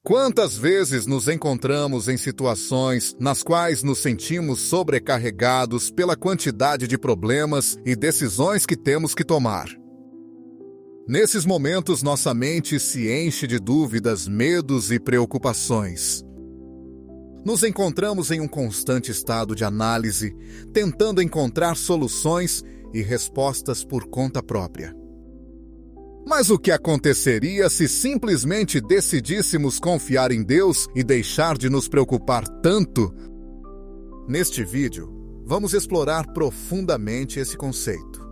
Quantas vezes nos encontramos em situações nas quais nos sentimos sobrecarregados pela quantidade de problemas e decisões que temos que tomar? Nesses momentos, nossa mente se enche de dúvidas, medos e preocupações. Nos encontramos em um constante estado de análise, tentando encontrar soluções e respostas por conta própria. Mas o que aconteceria se simplesmente decidíssemos confiar em Deus e deixar de nos preocupar tanto? Neste vídeo, vamos explorar profundamente esse conceito.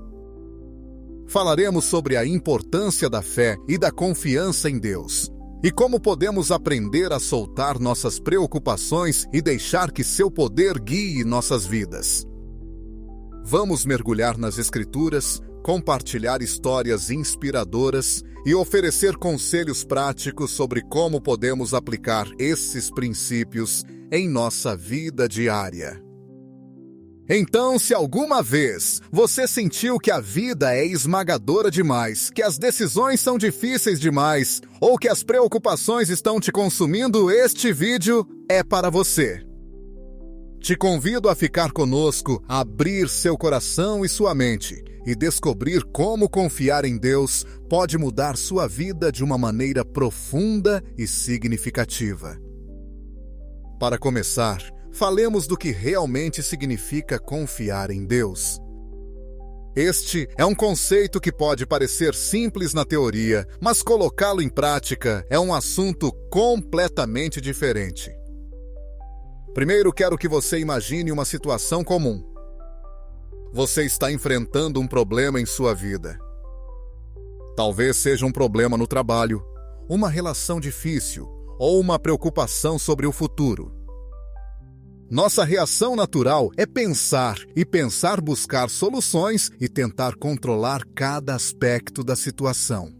Falaremos sobre a importância da fé e da confiança em Deus, e como podemos aprender a soltar nossas preocupações e deixar que seu poder guie nossas vidas. Vamos mergulhar nas Escrituras, compartilhar histórias inspiradoras e oferecer conselhos práticos sobre como podemos aplicar esses princípios em nossa vida diária. Então, se alguma vez você sentiu que a vida é esmagadora demais, que as decisões são difíceis demais ou que as preocupações estão te consumindo, este vídeo é para você. Te convido a ficar conosco, a abrir seu coração e sua mente e descobrir como confiar em Deus pode mudar sua vida de uma maneira profunda e significativa. Para começar, falemos do que realmente significa confiar em Deus. Este é um conceito que pode parecer simples na teoria, mas colocá-lo em prática é um assunto completamente diferente. Primeiro, quero que você imagine uma situação comum. Você está enfrentando um problema em sua vida. Talvez seja um problema no trabalho, uma relação difícil ou uma preocupação sobre o futuro. Nossa reação natural é pensar buscar soluções e tentar controlar cada aspecto da situação.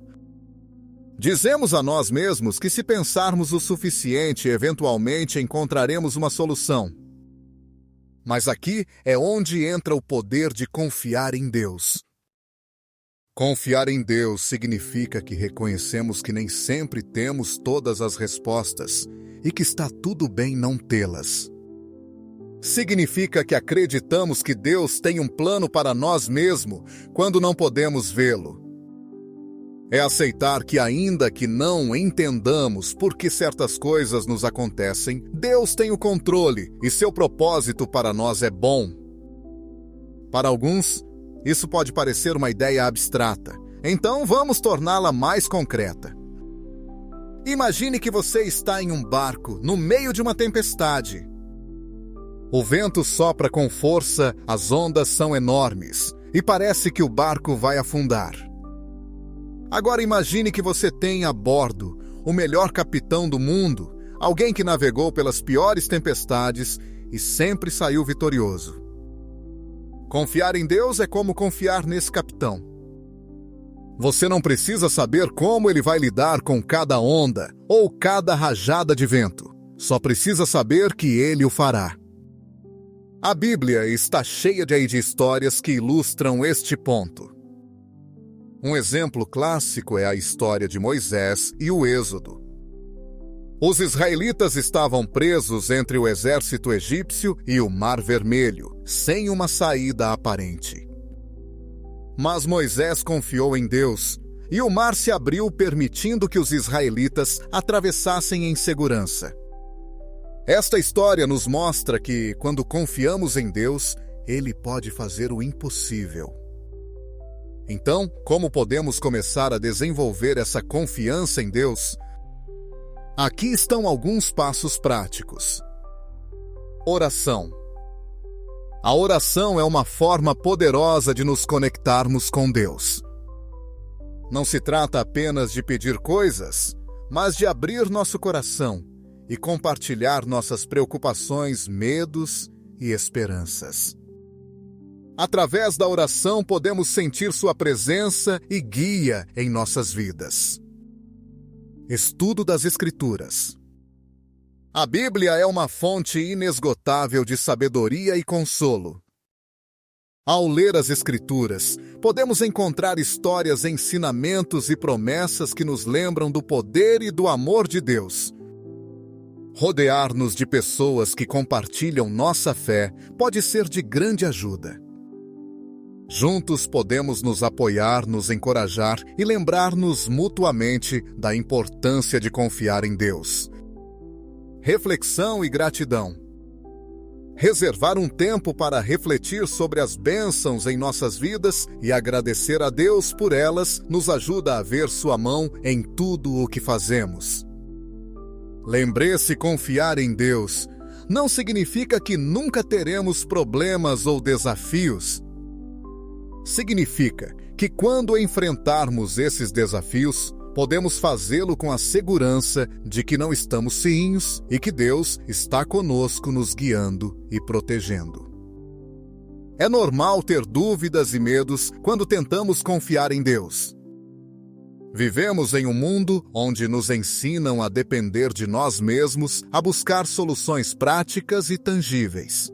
Dizemos a nós mesmos que se pensarmos o suficiente, eventualmente encontraremos uma solução. Mas aqui é onde entra o poder de confiar em Deus. Confiar em Deus significa que reconhecemos que nem sempre temos todas as respostas e que está tudo bem não tê-las. Significa que acreditamos que Deus tem um plano para nós mesmos quando não podemos vê-lo. É aceitar que, ainda que não entendamos por que certas coisas nos acontecem, Deus tem o controle e seu propósito para nós é bom. Para alguns, isso pode parecer uma ideia abstrata, então vamos torná-la mais concreta. Imagine que você está em um barco no meio de uma tempestade. O vento sopra com força, as ondas são enormes e parece que o barco vai afundar. Agora imagine que você tem a bordo o melhor capitão do mundo, alguém que navegou pelas piores tempestades e sempre saiu vitorioso. Confiar em Deus é como confiar nesse capitão. Você não precisa saber como ele vai lidar com cada onda ou cada rajada de vento. Só precisa saber que ele o fará. A Bíblia está cheia de histórias que ilustram este ponto. Um exemplo clássico é a história de Moisés e o Êxodo. Os israelitas estavam presos entre o exército egípcio e o Mar Vermelho, sem uma saída aparente. Mas Moisés confiou em Deus, e o mar se abriu, permitindo que os israelitas atravessassem em segurança. Esta história nos mostra que, quando confiamos em Deus, Ele pode fazer o impossível. Então, como podemos começar a desenvolver essa confiança em Deus? Aqui estão alguns passos práticos. Oração. A oração é uma forma poderosa de nos conectarmos com Deus. Não se trata apenas de pedir coisas, mas de abrir nosso coração e compartilhar nossas preocupações, medos e esperanças. Através da oração, podemos sentir sua presença e guia em nossas vidas. Estudo das Escrituras. A Bíblia é uma fonte inesgotável de sabedoria e consolo. Ao ler as Escrituras, podemos encontrar histórias, ensinamentos e promessas que nos lembram do poder e do amor de Deus. Rodear-nos de pessoas que compartilham nossa fé pode ser de grande ajuda. Juntos podemos nos apoiar, nos encorajar e lembrar-nos mutuamente da importância de confiar em Deus. Reflexão e gratidão. Reservar um tempo para refletir sobre as bênçãos em nossas vidas e agradecer a Deus por elas nos ajuda a ver sua mão em tudo o que fazemos. Lembre-se, confiar em Deus não significa que nunca teremos problemas ou desafios. Significa que quando enfrentarmos esses desafios, podemos fazê-lo com a segurança de que não estamos sozinhos e que Deus está conosco nos guiando e protegendo. É normal ter dúvidas e medos quando tentamos confiar em Deus. Vivemos em um mundo onde nos ensinam a depender de nós mesmos, a buscar soluções práticas e tangíveis.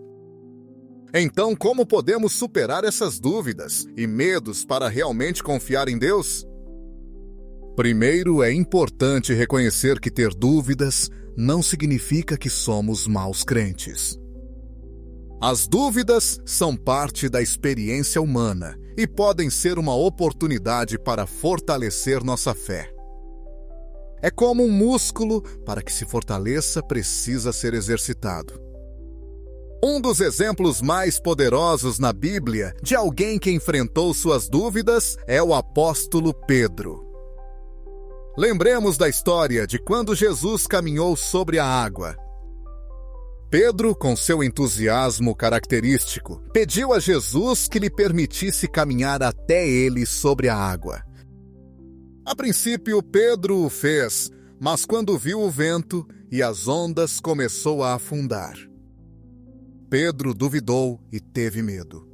Então, como podemos superar essas dúvidas e medos para realmente confiar em Deus? Primeiro, é importante reconhecer que ter dúvidas não significa que somos maus crentes. As dúvidas são parte da experiência humana e podem ser uma oportunidade para fortalecer nossa fé. É como um músculo, para que se fortaleça, precisa ser exercitado. Um dos exemplos mais poderosos na Bíblia de alguém que enfrentou suas dúvidas é o apóstolo Pedro. Lembremos da história de quando Jesus caminhou sobre a água. Pedro, com seu entusiasmo característico, pediu a Jesus que lhe permitisse caminhar até ele sobre a água. A princípio, Pedro o fez, mas quando viu o vento e as ondas, começou a afundar. Pedro duvidou e teve medo.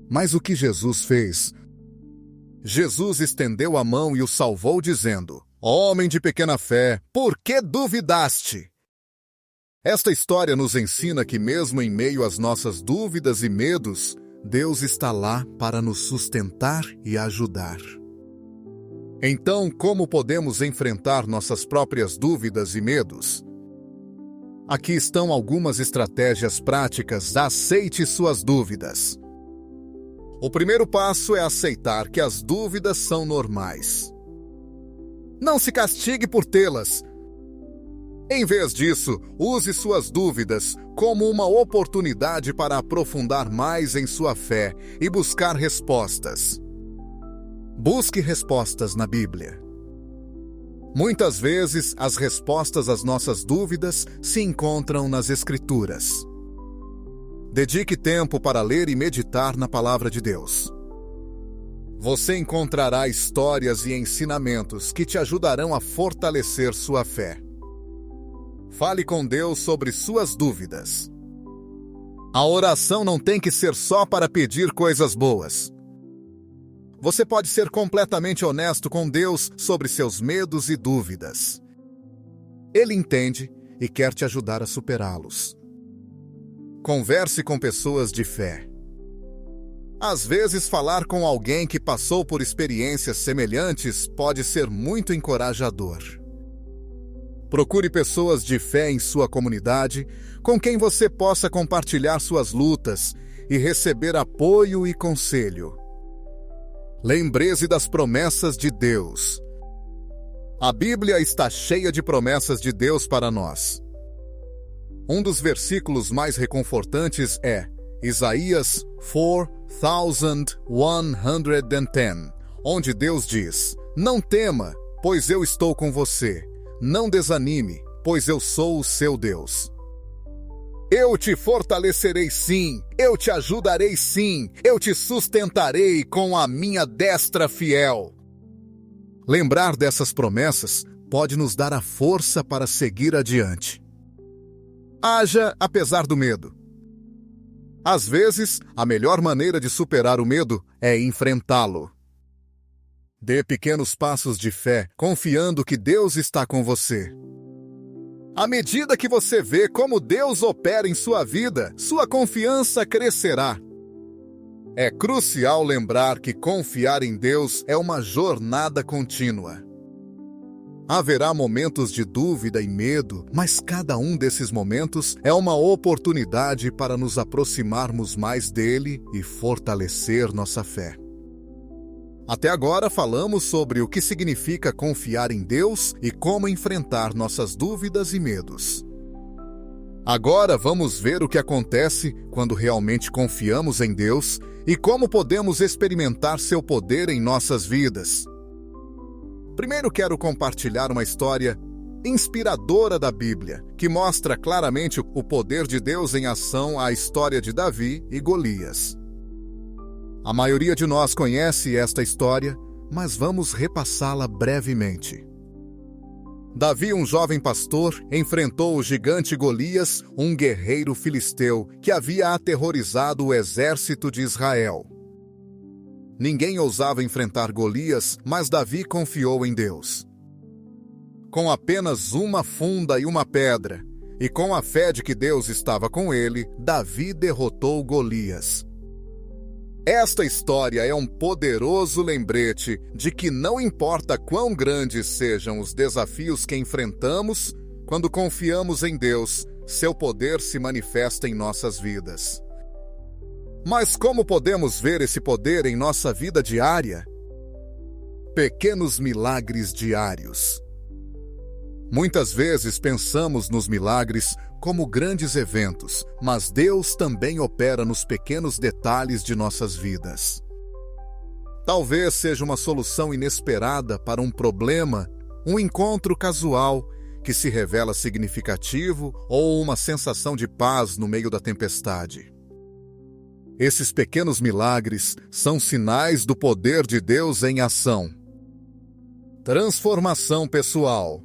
Mas o que Jesus fez? Jesus estendeu a mão e o salvou, dizendo: "Homem de pequena fé, por que duvidaste?" Esta história nos ensina que mesmo em meio às nossas dúvidas e medos, Deus está lá para nos sustentar e ajudar. Então, como podemos enfrentar nossas próprias dúvidas e medos? Aqui estão algumas estratégias práticas. Aceite suas dúvidas. O primeiro passo é aceitar que as dúvidas são normais. Não se castigue por tê-las. Em vez disso, use suas dúvidas como uma oportunidade para aprofundar mais em sua fé e buscar respostas. Busque respostas na Bíblia. Muitas vezes, as respostas às nossas dúvidas se encontram nas Escrituras. Dedique tempo para ler e meditar na Palavra de Deus. Você encontrará histórias e ensinamentos que te ajudarão a fortalecer sua fé. Fale com Deus sobre suas dúvidas. A oração não tem que ser só para pedir coisas boas. Você pode ser completamente honesto com Deus sobre seus medos e dúvidas. Ele entende e quer te ajudar a superá-los. Converse com pessoas de fé. Às vezes, falar com alguém que passou por experiências semelhantes pode ser muito encorajador. Procure pessoas de fé em sua comunidade com quem você possa compartilhar suas lutas e receber apoio e conselho. Lembre-se das promessas de Deus. A Bíblia está cheia de promessas de Deus para nós. Um dos versículos mais reconfortantes é Isaías 4:110, onde Deus diz: "Não tema, pois eu estou com você. Não desanime, pois eu sou o seu Deus. Eu te fortalecerei sim, eu te ajudarei sim, eu te sustentarei com a minha destra fiel." Lembrar dessas promessas pode nos dar a força para seguir adiante. Haja apesar do medo. Às vezes, a melhor maneira de superar o medo é enfrentá-lo. Dê pequenos passos de fé, confiando que Deus está com você. À medida que você vê como Deus opera em sua vida, sua confiança crescerá. É crucial lembrar que confiar em Deus é uma jornada contínua. Haverá momentos de dúvida e medo, mas cada um desses momentos é uma oportunidade para nos aproximarmos mais dele e fortalecer nossa fé. Até agora falamos sobre o que significa confiar em Deus e como enfrentar nossas dúvidas e medos. Agora vamos ver o que acontece quando realmente confiamos em Deus e como podemos experimentar seu poder em nossas vidas. Primeiro quero compartilhar uma história inspiradora da Bíblia, que mostra claramente o poder de Deus em ação à história de Davi e Golias. A maioria de nós conhece esta história, mas vamos repassá-la brevemente. Davi, um jovem pastor, enfrentou o gigante Golias, um guerreiro filisteu que havia aterrorizado o exército de Israel. Ninguém ousava enfrentar Golias, mas Davi confiou em Deus. Com apenas uma funda e uma pedra, e com a fé de que Deus estava com ele, Davi derrotou Golias. Esta história é um poderoso lembrete de que não importa quão grandes sejam os desafios que enfrentamos, quando confiamos em Deus, seu poder se manifesta em nossas vidas. Mas como podemos ver esse poder em nossa vida diária? Pequenos milagres diários. Muitas vezes pensamos nos milagres como grandes eventos, mas Deus também opera nos pequenos detalhes de nossas vidas. Talvez seja uma solução inesperada para um problema, um encontro casual que se revela significativo ou uma sensação de paz no meio da tempestade. Esses pequenos milagres são sinais do poder de Deus em ação. Transformação pessoal.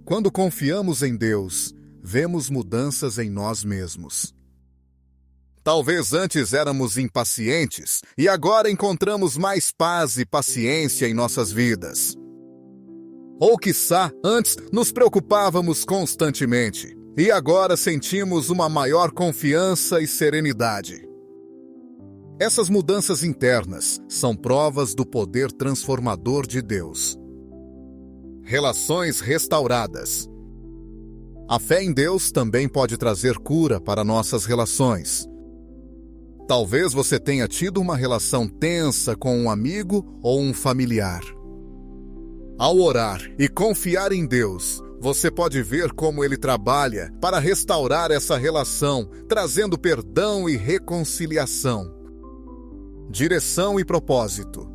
Quando confiamos em Deus, vemos mudanças em nós mesmos. Talvez antes éramos impacientes e agora encontramos mais paz e paciência em nossas vidas. Ou quiçá, antes nos preocupávamos constantemente e agora sentimos uma maior confiança e serenidade. Essas mudanças internas são provas do poder transformador de Deus. Relações restauradas. A fé em Deus também pode trazer cura para nossas relações. Talvez você tenha tido uma relação tensa com um amigo ou um familiar. Ao orar e confiar em Deus, você pode ver como Ele trabalha para restaurar essa relação, trazendo perdão e reconciliação. Direção e propósito.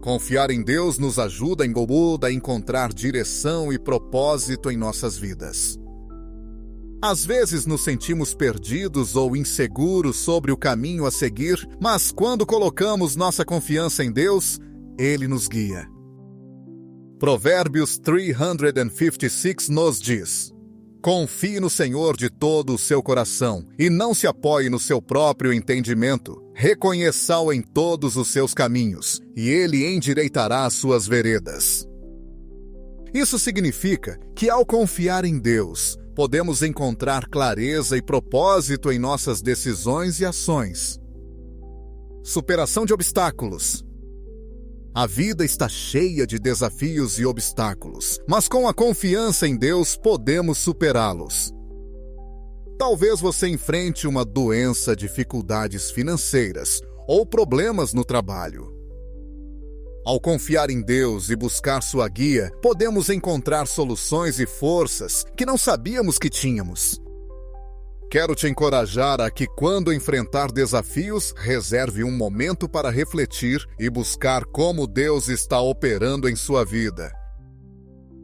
Confiar em Deus nos ajuda a encontrar direção e propósito em nossas vidas. Às vezes nos sentimos perdidos ou inseguros sobre o caminho a seguir, mas quando colocamos nossa confiança em Deus, Ele nos guia. Provérbios 356 nos diz: confie no Senhor de todo o seu coração e não se apoie no seu próprio entendimento. Reconheça-o em todos os seus caminhos e Ele endireitará as suas veredas. Isso significa que ao confiar em Deus, podemos encontrar clareza e propósito em nossas decisões e ações. Superação de obstáculos. A vida está cheia de desafios e obstáculos, mas com a confiança em Deus podemos superá-los. Talvez você enfrente uma doença, dificuldades financeiras ou problemas no trabalho. Ao confiar em Deus e buscar sua guia, podemos encontrar soluções e forças que não sabíamos que tínhamos. Quero te encorajar a que, quando enfrentar desafios, reserve um momento para refletir e buscar como Deus está operando em sua vida.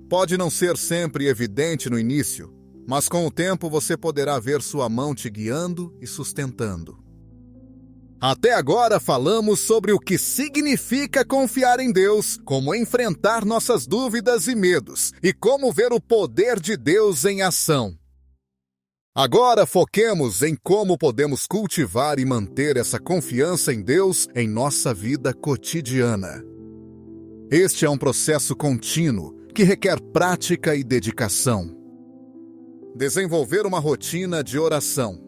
Pode não ser sempre evidente no início, mas com o tempo você poderá ver sua mão te guiando e sustentando. Até agora falamos sobre o que significa confiar em Deus, como enfrentar nossas dúvidas e medos, e como ver o poder de Deus em ação. Agora foquemos em como podemos cultivar e manter essa confiança em Deus em nossa vida cotidiana. Este é um processo contínuo que requer prática e dedicação. Desenvolver uma rotina de oração.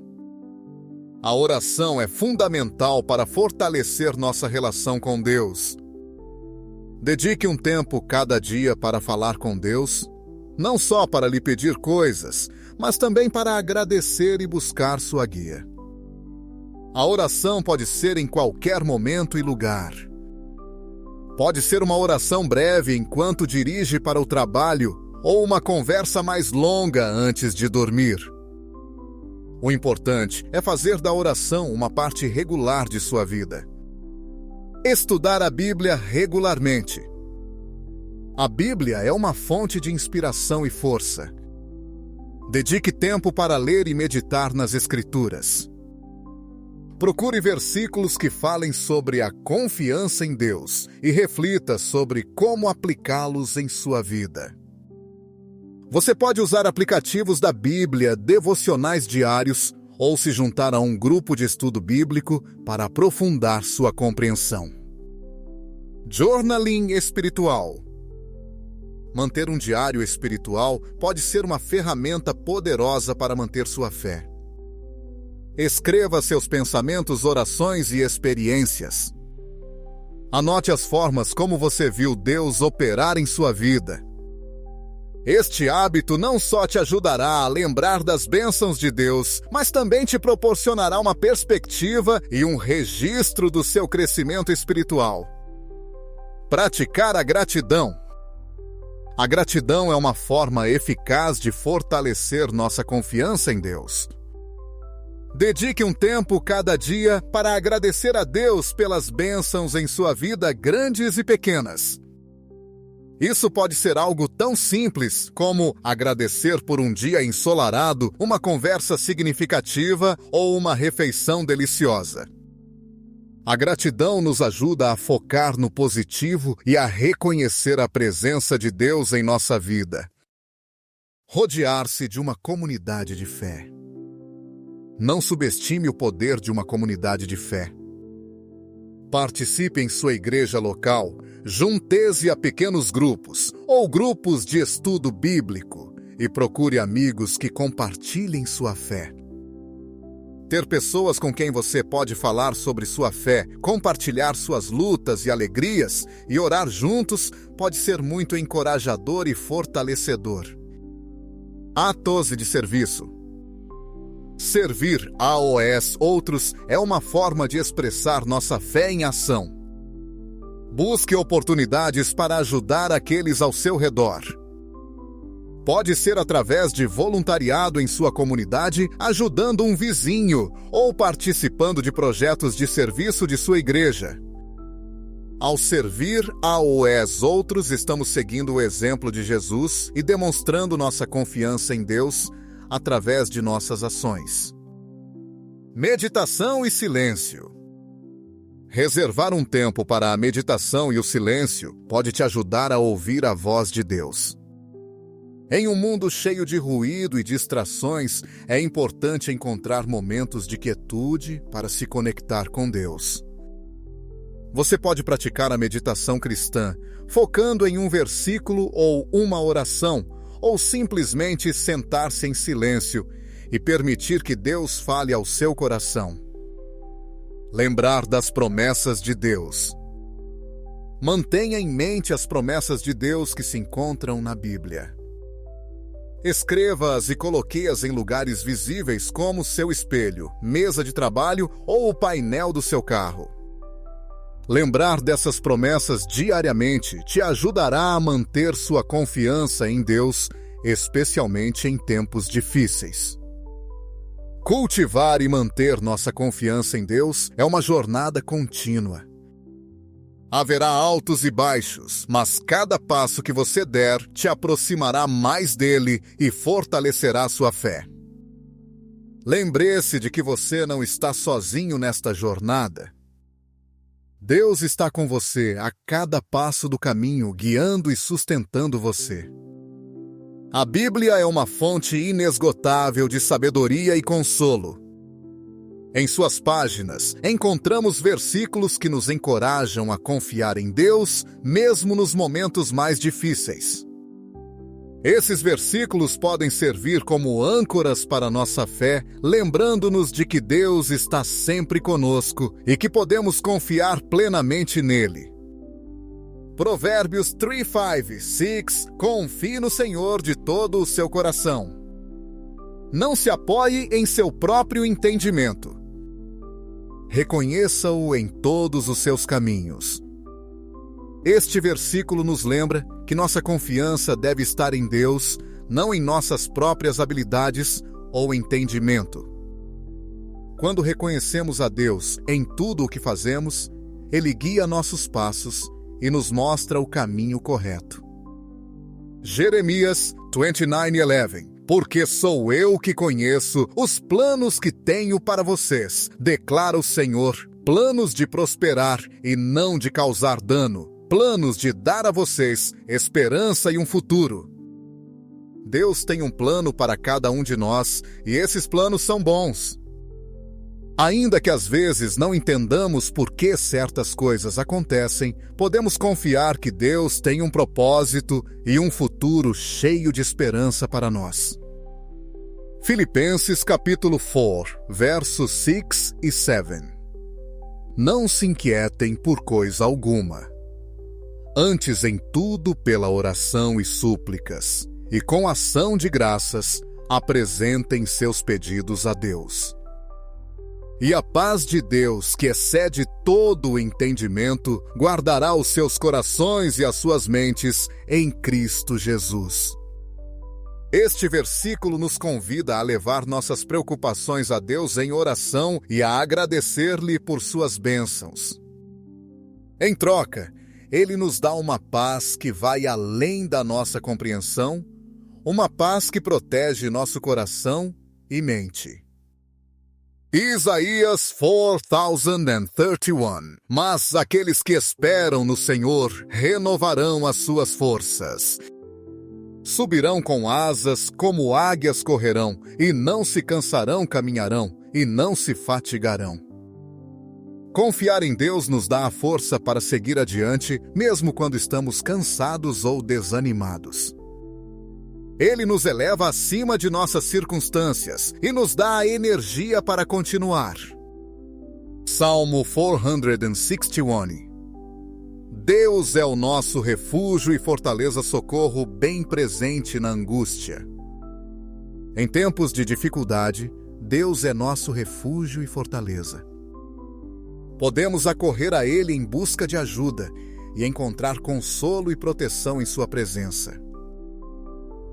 A oração é fundamental para fortalecer nossa relação com Deus. Dedique um tempo cada dia para falar com Deus, não só para lhe pedir coisas, mas também para agradecer e buscar sua guia. A oração pode ser em qualquer momento e lugar. Pode ser uma oração breve enquanto dirige para o trabalho ou uma conversa mais longa antes de dormir. O importante é fazer da oração uma parte regular de sua vida. Estudar a Bíblia regularmente. A Bíblia é uma fonte de inspiração e força. Dedique tempo para ler e meditar nas Escrituras. Procure versículos que falem sobre a confiança em Deus e reflita sobre como aplicá-los em sua vida. Você pode usar aplicativos da Bíblia, devocionais diários ou se juntar a um grupo de estudo bíblico para aprofundar sua compreensão. Journaling espiritual. Manter um diário espiritual pode ser uma ferramenta poderosa para manter sua fé. Escreva seus pensamentos, orações e experiências. Anote as formas como você viu Deus operar em sua vida. Este hábito não só te ajudará a lembrar das bênçãos de Deus, mas também te proporcionará uma perspectiva e um registro do seu crescimento espiritual. Praticar a gratidão. A gratidão é uma forma eficaz de fortalecer nossa confiança em Deus. Dedique um tempo cada dia para agradecer a Deus pelas bênçãos em sua vida, grandes e pequenas. Isso pode ser algo tão simples como agradecer por um dia ensolarado, uma conversa significativa ou uma refeição deliciosa. A gratidão nos ajuda a focar no positivo e a reconhecer a presença de Deus em nossa vida. Rodear-se de uma comunidade de fé. Não subestime o poder de uma comunidade de fé. Participe em sua igreja local, junte-se a pequenos grupos ou grupos de estudo bíblico e procure amigos que compartilhem sua fé. Ter pessoas com quem você pode falar sobre sua fé, compartilhar suas lutas e alegrias e orar juntos pode ser muito encorajador e fortalecedor. Atos de serviço. Servir aos outros é uma forma de expressar nossa fé em ação. Busque oportunidades para ajudar aqueles ao seu redor. Pode ser através de voluntariado em sua comunidade, ajudando um vizinho ou participando de projetos de serviço de sua igreja. Ao servir aos outros, estamos seguindo o exemplo de Jesus e demonstrando nossa confiança em Deus através de nossas ações. Meditação e silêncio. Reservar um tempo para a meditação e o silêncio pode te ajudar a ouvir a voz de Deus. Em um mundo cheio de ruído e distrações, é importante encontrar momentos de quietude para se conectar com Deus. Você pode praticar a meditação cristã, focando em um versículo ou uma oração, ou simplesmente sentar-se em silêncio e permitir que Deus fale ao seu coração. Lembrar das promessas de Deus. Mantenha em mente as promessas de Deus que se encontram na Bíblia. Escreva-as e coloque-as em lugares visíveis como seu espelho, mesa de trabalho ou o painel do seu carro. Lembrar dessas promessas diariamente te ajudará a manter sua confiança em Deus, especialmente em tempos difíceis. Cultivar e manter nossa confiança em Deus é uma jornada contínua. Haverá altos e baixos, mas cada passo que você der te aproximará mais dele e fortalecerá sua fé. Lembre-se de que você não está sozinho nesta jornada. Deus está com você a cada passo do caminho, guiando e sustentando você. A Bíblia é uma fonte inesgotável de sabedoria e consolo. Em suas páginas, encontramos versículos que nos encorajam a confiar em Deus, mesmo nos momentos mais difíceis. Esses versículos podem servir como âncoras para nossa fé, lembrando-nos de que Deus está sempre conosco e que podemos confiar plenamente nele. Provérbios 3:5-6. Confie no Senhor de todo o seu coração. Não se apoie em seu próprio entendimento. Reconheça-o em todos os seus caminhos. Este versículo nos lembra que nossa confiança deve estar em Deus, não em nossas próprias habilidades ou entendimento. Quando reconhecemos a Deus em tudo o que fazemos, Ele guia nossos passos e nos mostra o caminho correto. Jeremias 29:11. Porque sou eu que conheço os planos que tenho para vocês, declara o Senhor, planos de prosperar e não de causar dano, planos de dar a vocês esperança e um futuro. Deus tem um plano para cada um de nós e esses planos são bons. Ainda que às vezes não entendamos por que certas coisas acontecem, podemos confiar que Deus tem um propósito e um futuro cheio de esperança para nós. Filipenses capítulo 4, versos 6 e 7. Não se inquietem por coisa alguma. Antes em tudo pela oração e súplicas, e com ação de graças, apresentem seus pedidos a Deus. E a paz de Deus, que excede todo o entendimento, guardará os seus corações e as suas mentes em Cristo Jesus. Este versículo nos convida a levar nossas preocupações a Deus em oração e a agradecer-lhe por suas bênçãos. Em troca, Ele nos dá uma paz que vai além da nossa compreensão, uma paz que protege nosso coração e mente. Isaías 4031. Mas aqueles que esperam no Senhor renovarão as suas forças. Subirão com asas, como águias correrão, e não se cansarão, caminharão, e não se fatigarão. Confiar em Deus nos dá a força para seguir adiante, mesmo quando estamos cansados ou desanimados. Ele nos eleva acima de nossas circunstâncias e nos dá a energia para continuar. Salmo 461. Deus é o nosso refúgio e fortaleza, socorro bem presente na angústia. Em tempos de dificuldade, Deus é nosso refúgio e fortaleza. Podemos acorrer a Ele em busca de ajuda e encontrar consolo e proteção em sua presença.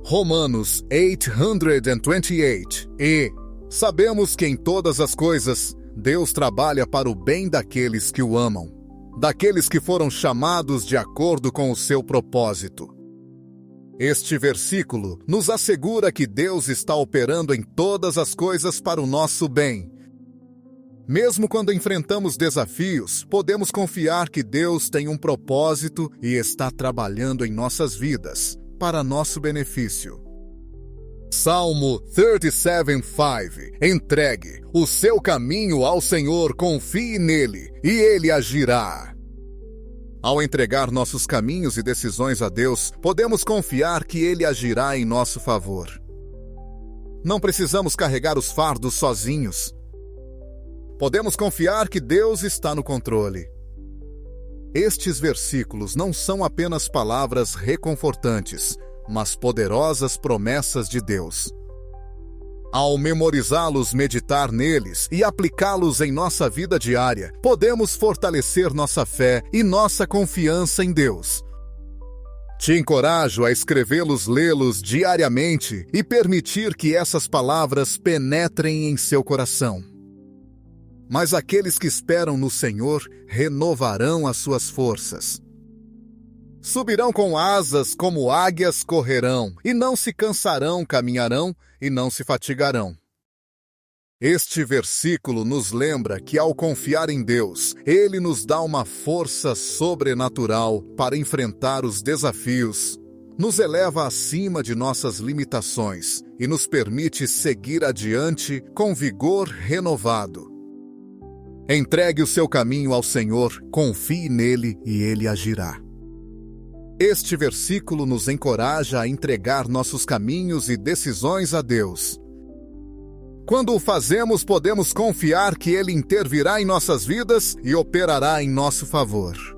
Romanos 8:28. E sabemos que em todas as coisas Deus trabalha para o bem daqueles que o amam, daqueles que foram chamados de acordo com o seu propósito. Este versículo nos assegura que Deus está operando em todas as coisas para o nosso bem. Mesmo quando enfrentamos desafios, podemos confiar que Deus tem um propósito e está trabalhando em nossas vidas, para nosso benefício. Salmo 37:5. Entregue o seu caminho ao Senhor, confie nele, e ele agirá. Ao entregar nossos caminhos e decisões a Deus, podemos confiar que Ele agirá em nosso favor. Não precisamos carregar os fardos sozinhos. Podemos confiar que Deus está no controle. Estes versículos não são apenas palavras reconfortantes, mas poderosas promessas de Deus. Ao memorizá-los, meditar neles e aplicá-los em nossa vida diária, podemos fortalecer nossa fé e nossa confiança em Deus. Te encorajo a escrevê-los, lê-los diariamente e permitir que essas palavras penetrem em seu coração. Mas aqueles que esperam no Senhor renovarão as suas forças. Subirão com asas, como águias correrão, e não se cansarão, caminharão, e não se fatigarão. Este versículo nos lembra que ao confiar em Deus, Ele nos dá uma força sobrenatural para enfrentar os desafios, nos eleva acima de nossas limitações e nos permite seguir adiante com vigor renovado. Entregue o seu caminho ao Senhor, confie nele e Ele agirá. Este versículo nos encoraja a entregar nossos caminhos e decisões a Deus. Quando o fazemos, podemos confiar que Ele intervirá em nossas vidas e operará em nosso favor.